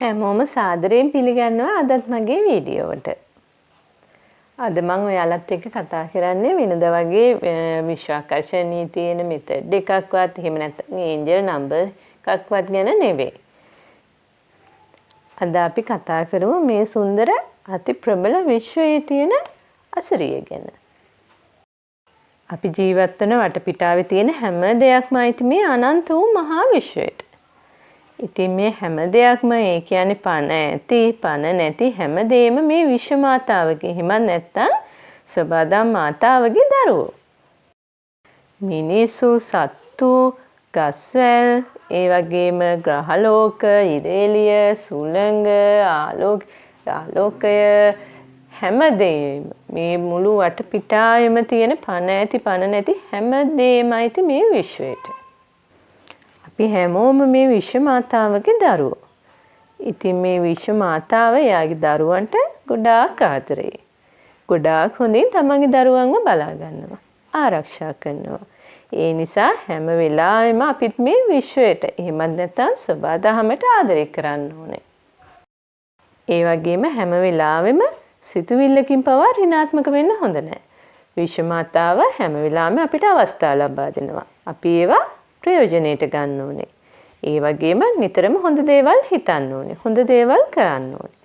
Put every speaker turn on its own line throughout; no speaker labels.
හැමෝම සාදරයෙන් පිළිගන්නවා අදත් මගේ වීඩියෝවට. අද මම ඔයාලත් එක්ක කතා කරන්නේ වෙනද වගේ විශ්වාකර්ෂණීය තියෙන මෙතඩ් එකක්වත් එහෙම නැත්නම් ඒන්ජල් නම්බර් එකක්වත් ගැන නෙවෙයි. අද අපි කතා කරමු මේ සුන්දර අති ප්‍රබල විශ්වයේ තියෙන අසිරිය ගැන. අපි ජීවත් වෙන වටපිටාවේ තියෙන හැම දෙයක්ම අයිති මේ අනන්ත වූ මහා විශ්වයට. ඉතින් මේ හැම දෙයක්ම ඒ කියන්නේ පණ ඇති පණ නැති හැම දෙයක්ම මේ විශ්ව මාතාවගේ හිමත් නැත්තම් සබදම් මාතාවගේ දරුවෝ. මිනිසු සත්තු ගස්වැල් ඒ වගේම ග්‍රහලෝක ඉරේලිය සුළඟ ආලෝකය හැම දෙයක්ම මේ මුළු වටපිටාවෙම තියෙන පණ ඇති පණ නැති හැම දෙයක්ම අයිති මේ විශ්වයට. අපි හැමෝම මේ විශ්ව මාතාවගේ දරුවෝ. ඉතින් මේ විශ්ව මාතාව එයාගේ දරුවන්ට ගොඩාක් ආදරෙයි. ගොඩාක් හොඳින් තමන්ගේ දරුවන්ව බලා ගන්නවා. ආරක්ෂා කරනවා. ඒ නිසා හැම වෙලාවෙම අපිත් මේ විශ්වයට එහෙමත් නැත්නම් සබාදහමට ආදරය කරන්න ඕනේ. ඒ වගේම හැම වෙලාවෙම සිතුවිල්ලකින් පවා ඍණාත්මක වෙන්න හොඳ නැහැ. විශ්ව මාතාව හැම වෙලාවෙම අපිට අවස්ථා ලබා දෙනවා. අපි ඒවා ප්‍රයෝජනෙට ගන්න ඕනේ. ඒ වගේම නිතරම හොඳ දේවල් හිතන්න ඕනේ. හොඳ දේවල් කරන්න ඕනේ.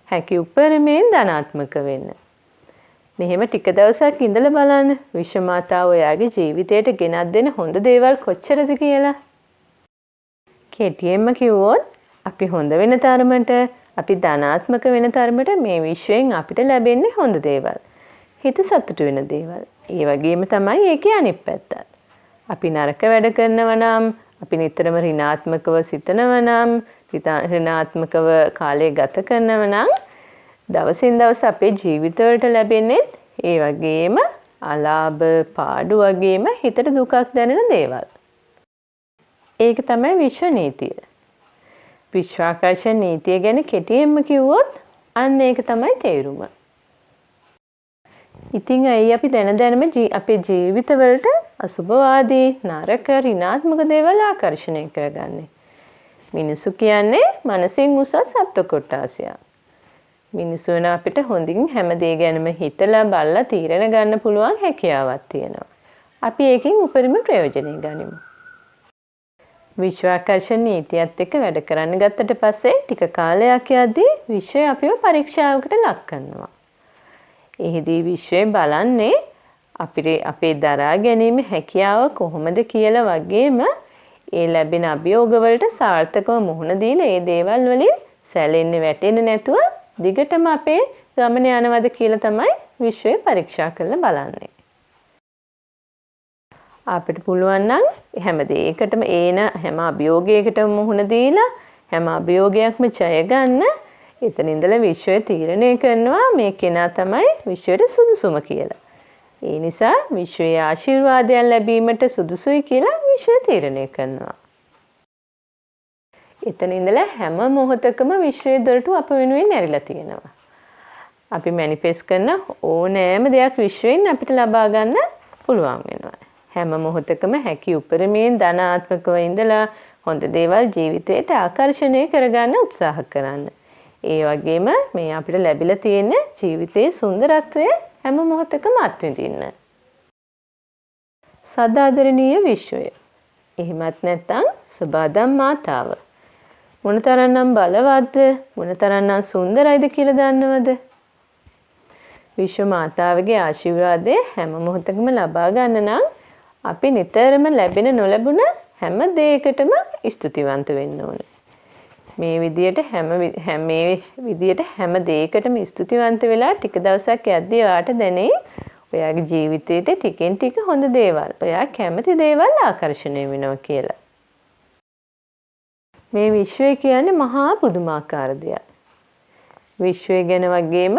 හැකි උපරිමයෙන් ධනාත්මක වෙන්න. මෙහෙම ටික දවසක් ඉඳලා බලන්න විශ්ව මාතාව ඔයාගේ ජීවිතයට ගෙනත් දෙන හොඳ දේවල් කොච්චරද කියලා. කෙටියෙන්ම කිව්වොත් අපි හොඳ වෙන තරමට අපි ධනාත්මක වෙන තරමට මේ විශ්වයෙන් අපිට ලැබෙන්නේ හොඳ දේවල්. හිත සතුටු වෙන දේවල්. ඒ වගේම තමයි ඒකේ අනිත් පැත්ත. අපි නරක වැඩ කරනවා නම් අපි නිතරම ඍණාත්මකව සිතනවා නම් ඍණාත්මකව කාලය ගත කරනවා නම් දවසින් දවස අපේ ජීවිතවලට ලැබෙන්නේ ඒ වගේම අලාභ පාඩු වගේම හිතට දුකක් දැනෙන දේවල්. ඒක තමයි විශ්ව නීතිය. විශ්වාකර්ෂණ නීතිය ගැන කෙටියෙන්ම කිව්වොත් අන්න ඒක තමයි තේරුම. ඉතින් ඇයි අපි දැනම අපේ ජීවිතවලට අසුභවාදී නරක ඍණාත්මක දේවල් ආකර්ෂණය කරගන්නේ? මිනිසු කියන්නේ මනසින් උසස් සත්ව කොටාසියක්. මිනිසු වෙන අපිට හොඳින් හැම දේ ගැනම හිතලා බලලා තීරණ ගන්න පුළුවන් හැකියාවක් තියෙනවා. අපි ඒකෙන් උපරිම ප්‍රයෝජනෙ ගනිමු. විශ්වාකර්ෂණ නීතියත් එක්ක වැඩ කරන්න ගත්තට පස්සේ ටික කාලයක් යද්දී විශ්වය අපිව පරීක්ෂාවකට ලක් කරනවා. එහිදී විශ්වය බලන්නේ අපේ දරා ගැනීම හැකියාව කොහොමද කියලා වගේම ඒ ලැබෙන අභියෝගවලට සාර්ථකව මුහුණ දීලා ඒ දේවල් වලින් සැලෙන්නේ වැටෙන්නේ නැතුව දිගටම අපේ ගමන යනවද කියලා තමයි විශ්වය පරීක්ෂා කරලා බලන්නේ. අපිට පුළුවන් නම් හැම දෙයකටම හැම අභියෝගයකටම මුහුණ දීලා හැම අභියෝගයක්ම ජය ගන්න එතන ඉඳලා විශ්වය තීරණය කරනවා මේ කෙනා තමයි විශ්වයට සුදුසුම කියලා. ඒ නිසා විශ්වයේ ආශිර්වාදයන් ලැබීමට සුදුසුයි කියලා විශ්වය තීරණය කරනවා. එතන ඉඳලා හැම මොහොතකම විශ්වයේ දොරටු අප වෙනුවෙන් ඇරිලා තියෙනවා. අපි මැනිෆෙස්ට් කරන ඕනෑම දෙයක් විශ්වයෙන් අපිට ලබා ගන්න පුළුවන් වෙනවා. හැම මොහොතකම හැකි උපරිමයෙන් ධනාත්මකව ඉඳලා හොඳ දේවල් ජීවිතයට ආකර්ෂණය කරගන්න උත්සාහ කරන්න. ඒ වගේම මේ අපිට ලැබිලා තියෙන ජීවිතයේ සුන්දරත්වය හැම මොහොතකම අත්විඳින්න. සදාදරණීය විශ්වය. එහෙමත් නැත්නම් සබදම් මාතාව. මොනතරම්නම් බලවත්ද මොනතරම්නම් සුන්දරයිද කියලා දන්නවද? විශ්ව මාතාවගේ ආශිර්වාදය හැම මොහොතකම ලබා ගන්න නම් අපි නිතරම ලැබෙන නොලැබුණ හැම දෙයකටම ස්තුතිවන්ත වෙන්න ඕනේ. මේ විදියට හැම දෙයකටම ස්තුතිවන්ත වෙලා ටික දවසක් යද්දී ඔයාට දැනෙයි ඔයාගේ ජීවිතේට ටිකෙන් ටික හොඳ දේවල්, ඔයා කැමති දේවල් ආකර්ෂණය වෙනවා කියලා. මේ විශ්වය කියන්නේ මහා පුදුමාකාර දෙයක්. විශ්වය ගැන වගේම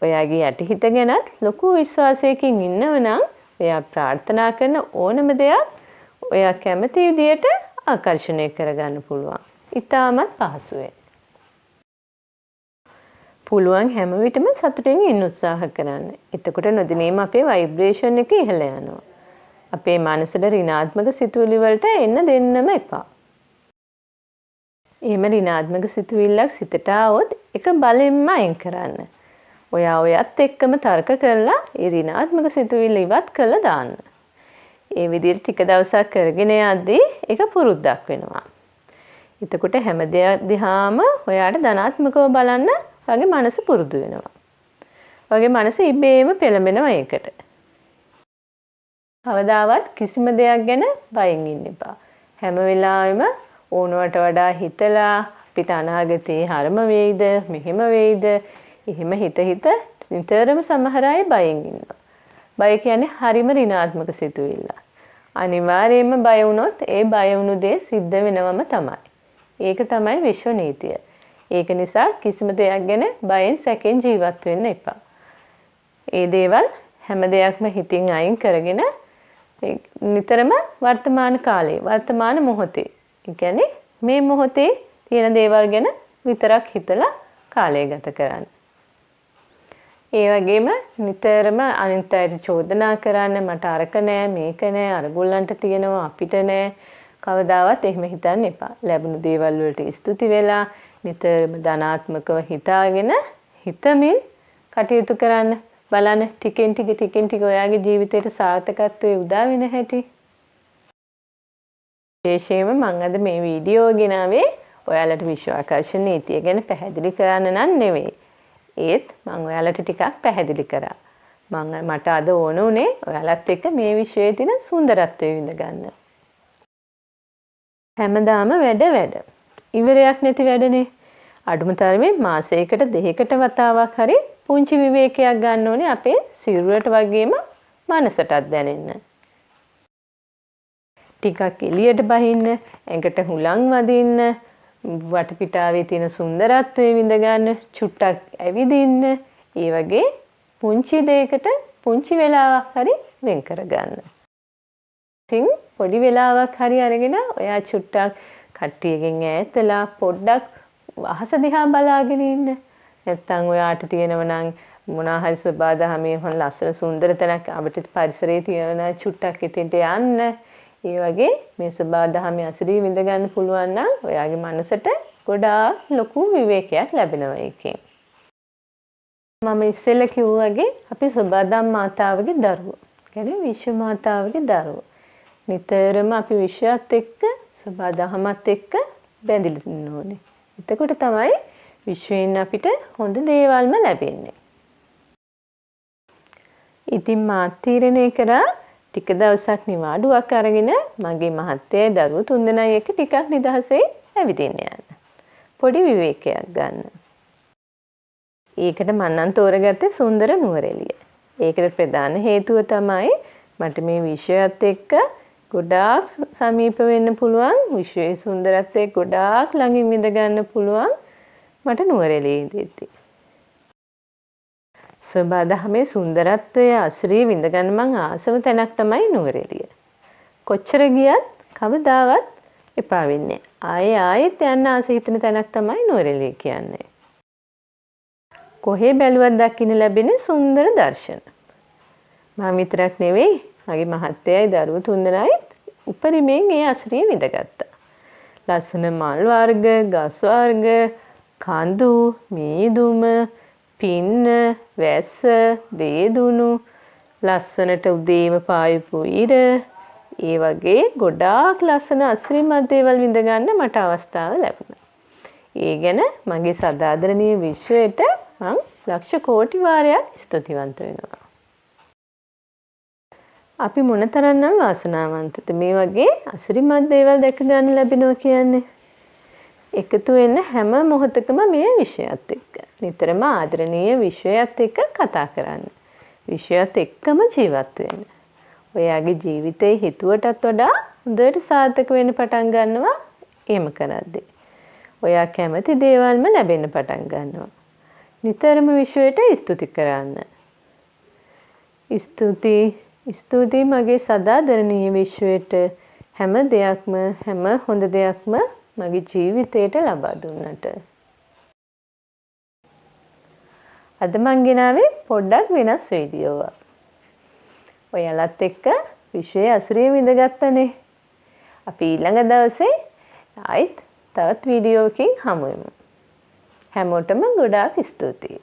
ඔයාගේ යටිහිත ගැනත් ලොකු විශ්වාසයකින් ඉන්නව නම් ඔයා ප්‍රාර්ථනා කරන ඕනම දෙයක් ඔයා කැමති විදියට ආකර්ෂණය කරගන්න පුළුවන්. ඉතාමත් පහසුවෙන්. පුළුවන් හැම විටම සතුටින් ඉන්න උත්සාහ කරන්න. එතකොට නොදිනේම අපේ ভাইබ්‍රේෂන් එක ඉහළ යනවා. අපේ මනසට ඍණාත්මක සිතුවිලි වලට එන්න දෙන්නම එපා. එහෙම ඍණාත්මක සිතුවිල්ලක් සිතට આવොත් ඒක බලෙන්ම අයින් කරන්න. ඔයත් එක්කම තර්ක කරලා ඒ ඍණාත්මක සිතුවිල්ල ඉවත් කරලා දාන්න. ඒ විදිහට ටික දවසක් කරගෙන යද්දී ඒක පුරුද්දක් වෙනවා. එතකොට හැම දෙයක් දිහාම ඔයාට ධනාත්මකව බලන්න වගේ මනස පුරුදු වෙනවා. වගේ මනස ඉබේම පෙළඹෙනවා ඒකට. කවදාවත් කිසිම දෙයක් ගැන බයෙන් ඉන්න එපා. හැම වෙලාවෙම ඕනවට වඩා හිතලා අපිට අනාගතේ හරම වෙයිද මෙහෙම වෙයිද එහෙම හිත නිතරම සමහර අය බයෙන් ඉන්නවා. බය කියන්නේ හරිම ඍණාත්මක සිතුවිල්ල. අනිවාර්යයෙන්ම බය වුණොත් ඒ බය වුණු දේ සිද්ධ වෙනවම තමයි. ඒක තමයි විශ්ව නීතිය. ඒක නිසා කිසිම දෙයක් ගැන බයෙන් සැකෙන් ජීවත් වෙන්න එපා. ඒ දේවල් හැම දෙයක්ම හිතින් අයින් කරගෙන නිතරම වර්තමාන කාලේ වර්තමාන මොහොතේ කියන්නේ මේ මොහොතේ තියෙන දේවල් ගැන විතරක් හිතලා කාලය ගත කරන්න. ඒ වගේම නිතරම අනිත් අයට චෝදනා කරන්න මට අරක නෑ මේක නෑ අරගොල්ලන්ට තියෙනවා අපිට නෑ කවදාවත් එහෙම හිතන්න එපා. ලැබුණු දේවල් වලට ස්තුති වෙලා නිතරම ධනාත්මකව හිතාගෙන හිතමින් කටයුතු කරන්න බලන්න ටිකෙන් ටික ඔයාගේ ජීවිතේට සාර්ථකත්වයේ උදා වෙන හැටි. විශේෂයෙන්ම මම අද මේ වීඩියෝ ගෙනාවේ ඔයාලට විශ්වාකර්ෂණ නීතිය ගැන පැහැදිලි කරන්න නම් නෙවෙයි. ඒත් මම ඔයාලට ටිකක් පැහැදිලි කරා. මට අද ඕන උනේ ඔයාලත් එක්ක මේ විශ්වයේ තියෙන සුන්දරත්වය විඳ ගන්න. හැමදාම වැඩ. ඉවරයක් නැති වැඩනේ. අඩුම තරමේ මාසයකට දෙකකට වතාවක් හරි පුංචි විවේකයක් ගන්න ඕනේ අපේ සිරුරට වගේම මනසටත් දැනෙන්න. ටිකක් එළියට බහින්න, ඇඟට හුලං වදින්න, වටපිටාවේ තියෙන සුන්දරත්වය විඳ ගන්න, චුට්ටක් ඇවිදින්න, ඒ වගේ පුංචි දෙයකට පුංචි වෙලාවක් හරි වෙන් කරගන්න. ඉතින් පොඩි වෙලාවක් හරි අරගෙන ඔයා චුට්ටක් කට්ටියකින් ඈත් වෙලා පොඩ්ඩක් අහස දිහා බලාගෙන ඉන්න. නැත්තම් ඔයාට තියෙනව නම් මොනවා හරි සබදාහමේ හොන් ලස්සන සුන්දර තැනක් අපිට පරිසරයේ තියෙන චුට්ටක් ඉතින්ට යන්න. ඒ වගේ මේ සබදාහමේ අසිරිය විඳ ගන්න පුළුවන් නම් ඔයාගේ මනසට ගොඩාක් ලොකු විවේකයක් ලැබෙනවා ඒකෙන්. මම ඉස්සෙල්ලා කිව්වා වගේ අපි සබදාම් මාතාවගේ දරුවෝ. කියන්නේ විශ්ව මාතාවගේ දරුවෝ. නිතරම අපි විශ්වයත් එක්ක සබදාහමත් එක්ක බැඳිලා ඉන්න ඕනේ. එතකොට තමයි විශ්වයෙන් අපිට හොඳ දේවල්ම ලැබෙන්නේ. ඉතින් මාත් තීරණය කරා ටික දවසක් නිවාඩුවක් අරගෙන මගේ මහත්තයයි දරුවෝ තුන්දෙනා එක්ක ටිකක් නිදහසේ ඇවිදින්න යන්න. පොඩි විවේකයක් ගන්න. ඒකට මම නම් තෝරගත්තේ සුන්දර නුවරඑළිය. ඒකට ප්‍රධාන හේතුව තමයි මට මේ විශ්වයත් එක්ක ගොඩාක් සමීප වෙන්න පුළුවන්, විශ්වයේ සුන්දරත්වයේ ගොඩාක් ළඟින් විඳ ගන්න පුළුවන් මට නුවරඑළියේදී. සබදාහමේ සුන්දරත්වයේ අසිරිය විඳ ගන්න මං ආසම තැනක් තමයි නුවරඑළිය. කොච්චර ගියත් කවදාවත් එපා වෙන්නේ. ආයෙත් යන්න ආස හිතෙන තැනක් තමයි නුවරඑළිය කියන්නේ. කොහේ බැලුවත් දකින්න ලැබෙන සුන්දර දර්ශන. මම විතරක් නෙවෙයි මගේ මහත්තයයි දරුවෝ තුන්දෙනායි උපරිමයෙන් ඒ අසිරිය විඳගත්තා. ලස්සන මල් වර්ග, ගස් වර්ග, කඳු, මීදුම, පින්න, වැස්ස, දේදුණු, ලස්සනට උදේම පායපු ඉර, ඒ වගේ ගොඩාක් ලස්සන අසිරිමත් දේවල් විඳ ගන්න මට අවස්ථාව ලැබුණා. ඒ ගැන මගේ සදාදරණීය විශ්වයට මං ලක්ෂ කෝටි වාරයක් ස්තුතිවන්ත වෙනවා. අපි මොනතරම්නම් වාසනාවන්තද මේ වගේ අසිරිමත් දේවල් දැක ගන්න ලැබෙනවා කියන්නේ. එකතු වෙන්න හැම මොහොතකම මේ විශ්වයත් එක්ක නිතරම ආදරණීය විශ්වයත් එක්ක කතා කරන්න. විශ්වයත් එක්කම ජීවත් වෙන්න. ඔයාගේ ජීවිතේ හිතුවටත් වඩා හොඳට සාර්ථක වෙන්න පටන් ගන්නවා එහෙම කරද්දී. ඔයා කැමති දේවල්ම ලැබෙන්න පටන් ගන්නවා. නිතරම විශ්වයට ස්තුති කරන්න. ස්තුති මගේ සදාදරණීය විශ්වයට හැම දෙයක්ම හැම හොඳ දෙයක්ම මගේ ජීවිතයට ලබා දුන්නට. අද මං ගෙනාවේ පොඩ්ඩක් වෙනස් වීඩියෝවක්. ඔයාලත් එක්ක විශ්වයේ අසිරිය විඳගත්තනේ. අපි ඊළඟ දවසේ ආයිත් තවත් වීඩියෝකින් හමු වෙමු. හැමෝටම ගොඩාක් ස්තුතියි.